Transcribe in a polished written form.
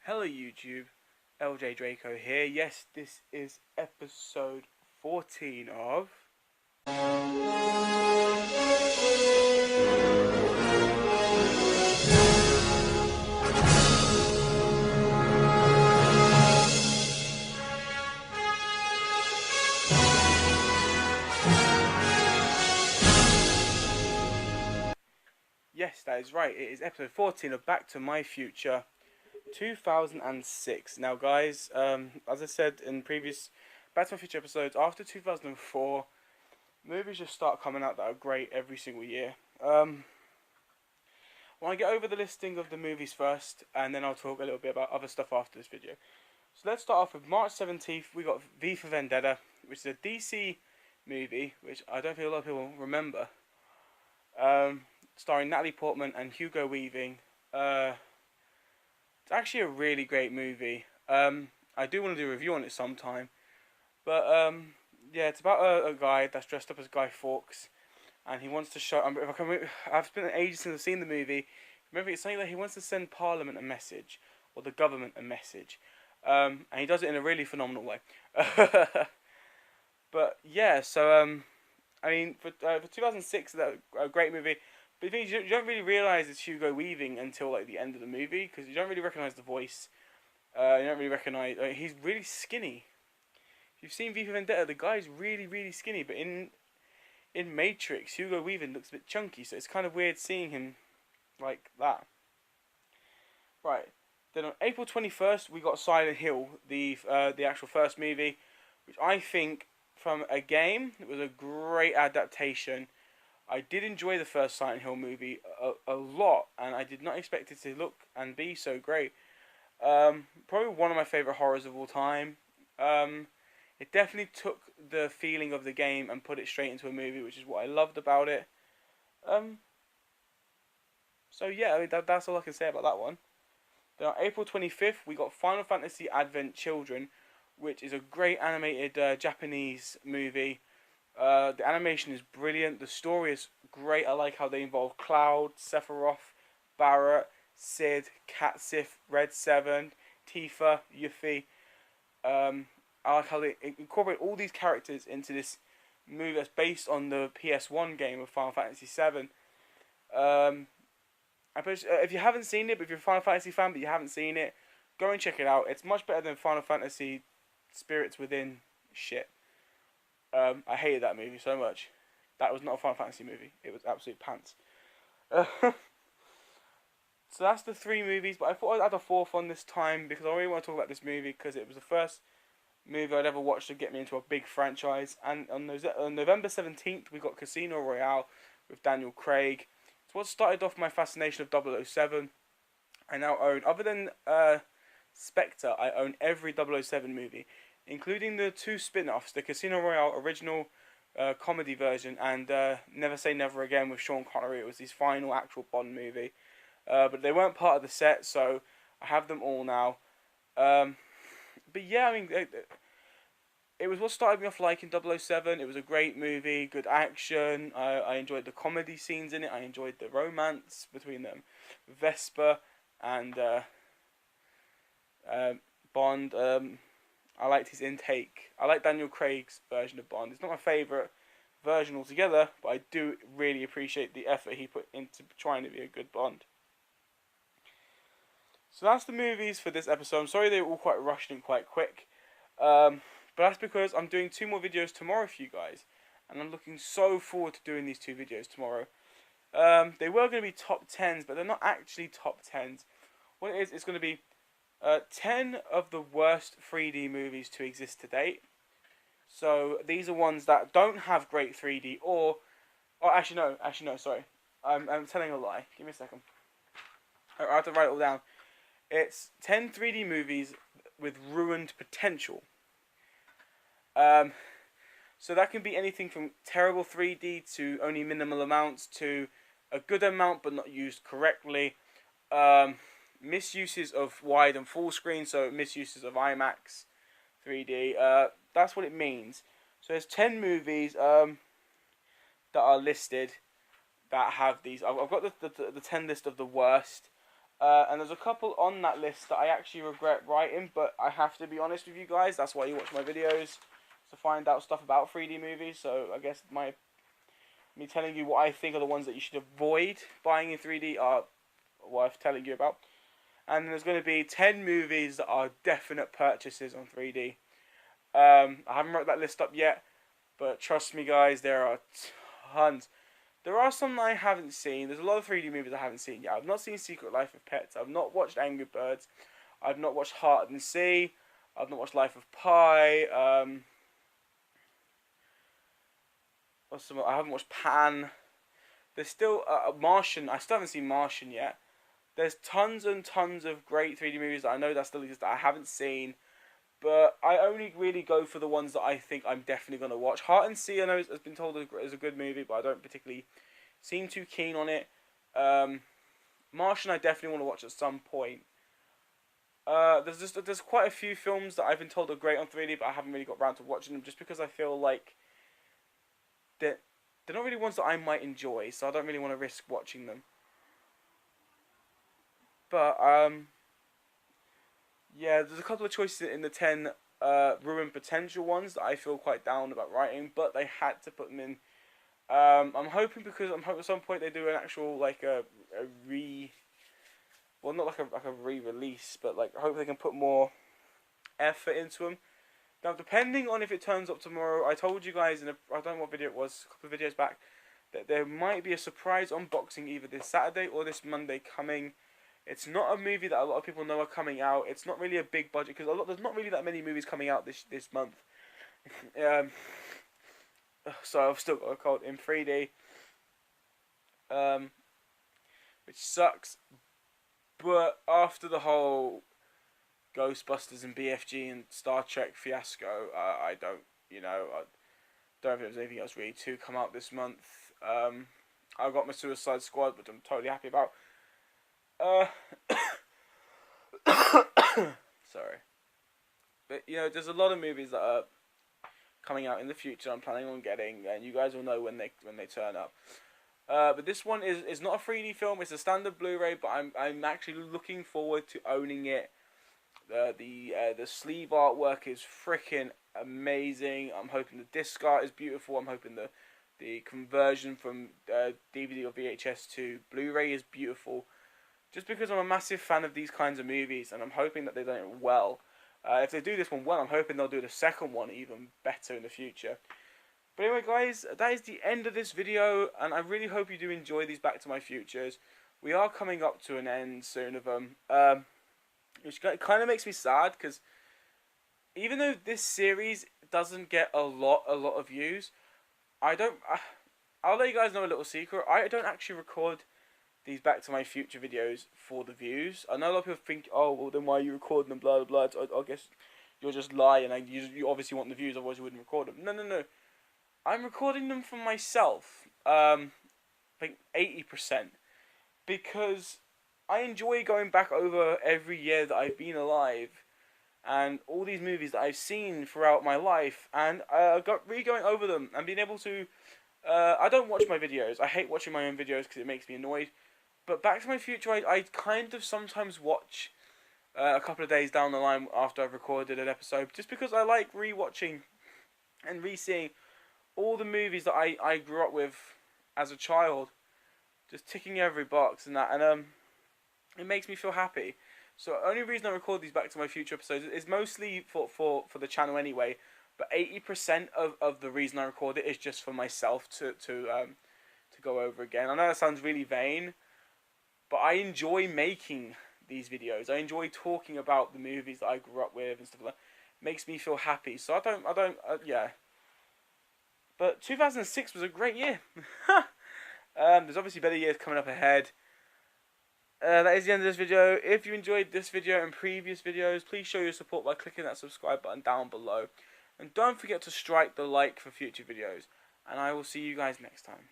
Hello YouTube, LJ Draco here. Yes, this is episode 14 of... Yes, that is right. It is episode 14 of Back to My Future 2006. Now guys, as I said in previous Back to My Future episodes, after 2004, movies just start coming out that are great every single year. I want to get over the listing of the movies first, and then I'll talk a little bit about other stuff after this video. So let's start off with March 17th, we got V for Vendetta, which is a DC movie, which I don't think a lot of people remember. Starring Natalie Portman and Hugo Weaving. It's actually a really great movie. I do want to do a review on it sometime. But yeah, it's about a guy that's dressed up as Guy Fawkes, and he wants to show. I've been ages since I've seen the movie. Remember, it's something that he wants to send Parliament a message, or the government a message, and he does it in a really phenomenal way. But yeah, so I mean, for 2006, that's a great movie. But the thing is, you don't really realise it's Hugo Weaving until like the end of the movie, because you don't really recognise the voice. You don't really recognise. He's really skinny. If you've seen V for Vendetta, the guy's really skinny. But in Matrix, Hugo Weaving looks a bit chunky, so it's kind of weird seeing him like that. Right. Then on April 21st, we got Silent Hill, the actual first movie, which I think from a game, it was a great adaptation. I did enjoy the first Silent Hill movie a lot, and I did not expect it to look and be so great. Probably one of my favourite horrors of all time. It definitely took the feeling of the game and put it straight into a movie, which is what I loved about it. So yeah, I mean that's all I can say about that one. Then on April 25th, we got Final Fantasy Advent Children, which is a great animated Japanese movie. The animation is brilliant. The story is great. I like how they involve Cloud, Sephiroth, Barret, Sid, Catsif, Red 7, Tifa, Yuffie. I like how they incorporate all these characters into this movie that's based on the PS1 game of Final Fantasy 7. If you haven't seen it, but if you're a Final Fantasy fan but you haven't seen it, go and check it out. It's much better than Final Fantasy Spirits Within shit. I hated that movie so much. That was not a Final Fantasy movie. It was absolute pants. So that's the three movies, but I thought I'd add a fourth on this time because I really want to talk about this movie because it was the first movie I'd ever watched to get me into a big franchise. And on November 17th, we got Casino Royale with Daniel Craig. It's what started off my fascination of 007. I now own, other than Spectre, I own every 007 movie, including the two spin-offs, the Casino Royale original comedy version and Never Say Never Again with Sean Connery. It was his final actual Bond movie. But they weren't part of the set, so I have them all now. But yeah, I mean, it was what started me off liking 007. It was a great movie, good action. I enjoyed the comedy scenes in it. I enjoyed the romance between them, Vesper and Bond. I liked his intake. I like Daniel Craig's version of Bond. It's not my favourite version altogether, but I do really appreciate the effort he put into trying to be a good Bond. So that's the movies for this episode. I'm sorry they were all quite rushed and quite quick. But that's because I'm doing 2 more videos tomorrow for you guys. And I'm looking so forward to doing these 2 videos tomorrow. They were going to be top 10s, but they're not actually top 10s. What it is, it's going to be 10 of the worst 3D movies to exist to date. So these are ones that don't have great 3D or actually no, sorry. I'm telling a lie. Give me a second. I have to write it all down. It's 10 3D movies with ruined potential. So that can be anything from terrible 3D to only minimal amounts to a good amount but not used correctly. Misuses of wide and full screen, so misuses of IMAX 3D. That's what it means. So there's 10 movies that are listed that have these. I've got the 10 list of the worst. And there's a couple on that list that I actually regret writing, but I have to be honest with you guys. That's why you watch my videos, to find out stuff about 3D movies. So I guess me telling you what I think are the ones that you should avoid buying in 3D are worth telling you about. And there's going to be 10 movies that are definite purchases on 3D. I haven't wrote that list up yet, but trust me guys, there are tons. There are some I haven't seen. There's a lot of 3D movies I haven't seen yet. I've not seen Secret Life of Pets. I've not watched Angry Birds. I've not watched Heart and Sea. I've not watched Life of Pi. I haven't watched Pan. There's still Martian. I still haven't seen Martian yet. There's tons and tons of great 3D movies that I know that still exist that I haven't seen. But I only really go for the ones that I think I'm definitely going to watch. Heart and Sea, I know, has been told is a good movie, but I don't particularly seem too keen on it. Martian, I definitely want to watch at some point. There's quite a few films that I've been told are great on 3D, but I haven't really got around to watching them, just because I feel like they're not really ones that I might enjoy, so I don't really want to risk watching them. But yeah, there's a couple of choices in the 10 ruined potential ones that I feel quite down about writing, but they had to put them in. I'm hoping at some point they do an actual like a not like a re-release, but like I hope they can put more effort into them. Now, depending on if it turns up tomorrow, I told you guys I don't know what video it was, a couple of videos back, that there might be a surprise unboxing either this Saturday or this Monday coming. It's not a movie that a lot of people know are coming out. It's not really a big budget because there's not really that many movies coming out this month. So I've still got a code in 3D, which sucks. But after the whole Ghostbusters and BFG and Star Trek fiasco, I don't think there's anything else really to come out this month. I got my Suicide Squad, which I'm totally happy about. Sorry, but there's a lot of movies that are coming out in the future. I'm planning on getting, and you guys will know when they turn up. But this one is not a 3D film. It's a standard Blu-ray, but I'm actually looking forward to owning it. The sleeve artwork is freaking amazing. I'm hoping the disc art is beautiful. I'm hoping the conversion from DVD or VHS to Blu-ray is beautiful. Just because I'm a massive fan of these kinds of movies, and I'm hoping that they do it well. If they do this one well, I'm hoping they'll do the second one even better in the future. But anyway, guys, that is the end of this video, and I really hope you do enjoy these Back to My Futures. We are coming up to an end soon of them, which kind of makes me sad, because even though this series doesn't get a lot of views, I'll let you guys know a little secret. I don't actually record these Back to My Future videos for the views. I know a lot of people think, oh, well, then why are you recording them, blah, blah, blah. I guess you're just lying, and you obviously want the views, otherwise you wouldn't record them. No. I'm recording them for myself, I think 80%, because I enjoy going back over every year that I've been alive, and all these movies that I've seen throughout my life, and going over them, and being able to, I don't watch my videos. I hate watching my own videos because it makes me annoyed. But Back to My Future, I kind of sometimes watch a couple of days down the line after I've recorded an episode, just because I like re-watching and re-seeing all the movies that I grew up with as a child, just ticking every box and that, and it makes me feel happy. So the only reason I record these Back to My Future episodes is mostly for the channel anyway, but 80% of the reason I record it is just for myself to go over again. I know that sounds really vain, but I enjoy making these videos. I enjoy talking about the movies that I grew up with and stuff like that. It makes me feel happy. So yeah. But 2006 was a great year. There's obviously better years coming up ahead. That is the end of this video. If you enjoyed this video and previous videos, please show your support by clicking that subscribe button down below. And don't forget to strike the like for future videos. And I will see you guys next time.